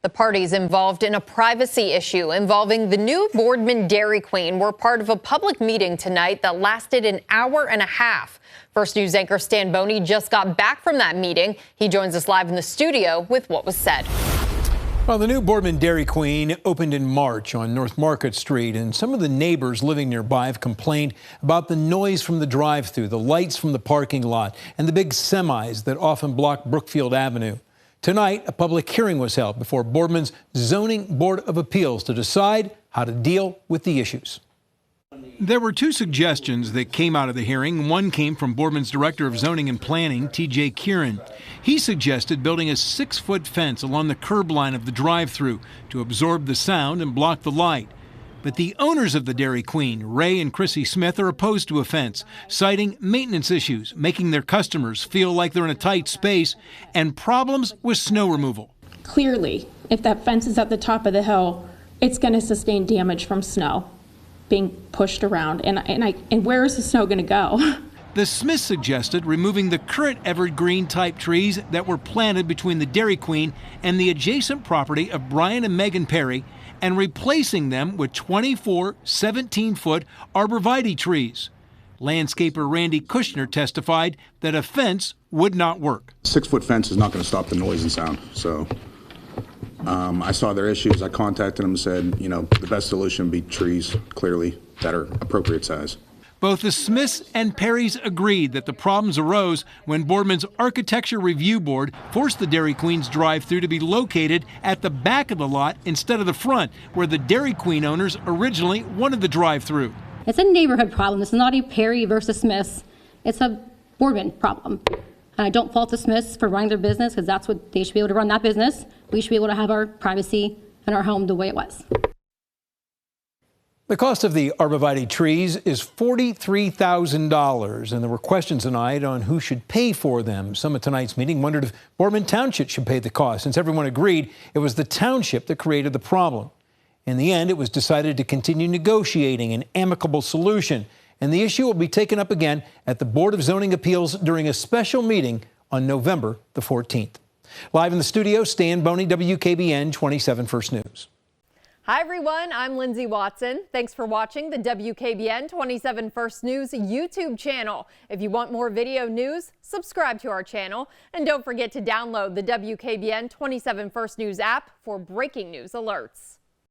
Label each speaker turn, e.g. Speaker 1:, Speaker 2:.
Speaker 1: The parties involved in a privacy issue involving the new Boardman Dairy Queen were part of a public meeting tonight that lasted an hour and a half. First News anchor Stan Boney just got back from that meeting. He joins us live in the studio with what was said.
Speaker 2: Well, the new Boardman Dairy Queen opened in March on North Market Street, and some of the neighbors living nearby have complained about the noise from the drive-thru, the lights from the parking lot, and the big semis that often block Brookfield Avenue. Tonight, a public hearing was held before Boardman's Zoning Board of Appeals to decide how to deal with the issues. There were two suggestions that came out of the hearing. One came from Boardman's Director of Zoning and Planning, T.J. Kieran. He suggested building a 6-foot fence along the curb line of the drive-thru to absorb the sound and block the light. But the owners of the Dairy Queen, Ray and Chrissy Smith, are opposed to a fence, citing maintenance issues, making their customers feel like they're in a tight space, and problems with snow removal.
Speaker 3: Clearly, if that fence is at the top of the hill, it's going to sustain damage from snow being pushed around. And where is the snow going to go?
Speaker 2: The Smiths suggested removing the current evergreen type trees that were planted between the Dairy Queen and the adjacent property of Brian and Megan Perry, and replacing them with 24 17-foot arborvitae trees. Landscaper Randy Kushner testified that a fence would not work.
Speaker 4: 6-foot fence is not going to stop the noise and sound. So I saw their issues. I contacted them and said, the best solution would be trees, clearly, that are appropriate size.
Speaker 2: Both the Smiths and Perrys agreed that the problems arose when Boardman's Architecture Review Board forced the Dairy Queen's drive-thru to be located at the back of the lot instead of the front, where the Dairy Queen owners originally wanted the drive-thru.
Speaker 5: It's a neighborhood problem. It's not a Perry versus Smiths. It's a Boardman problem. And I don't fault the Smiths for running their business, because that's what they should be able to run that business. We should be able to have our privacy in our home the way it was.
Speaker 2: The cost of the arborvitae trees is $43,000, and there were questions tonight on who should pay for them. Some at tonight's meeting wondered if Boardman Township should pay the cost, since everyone agreed it was the township that created the problem. In the end, it was decided to continue negotiating an amicable solution, and the issue will be taken up again at the Board of Zoning Appeals during a special meeting on November the 14th. Live in the studio, Stan Boney, WKBN 27 First News.
Speaker 1: Hi, everyone. I'm Lindsay Watson. Thanks for watching the WKBN 27 First News YouTube channel. If you want more video news, subscribe to our channel. And don't forget to download the WKBN 27 First News app for breaking news alerts.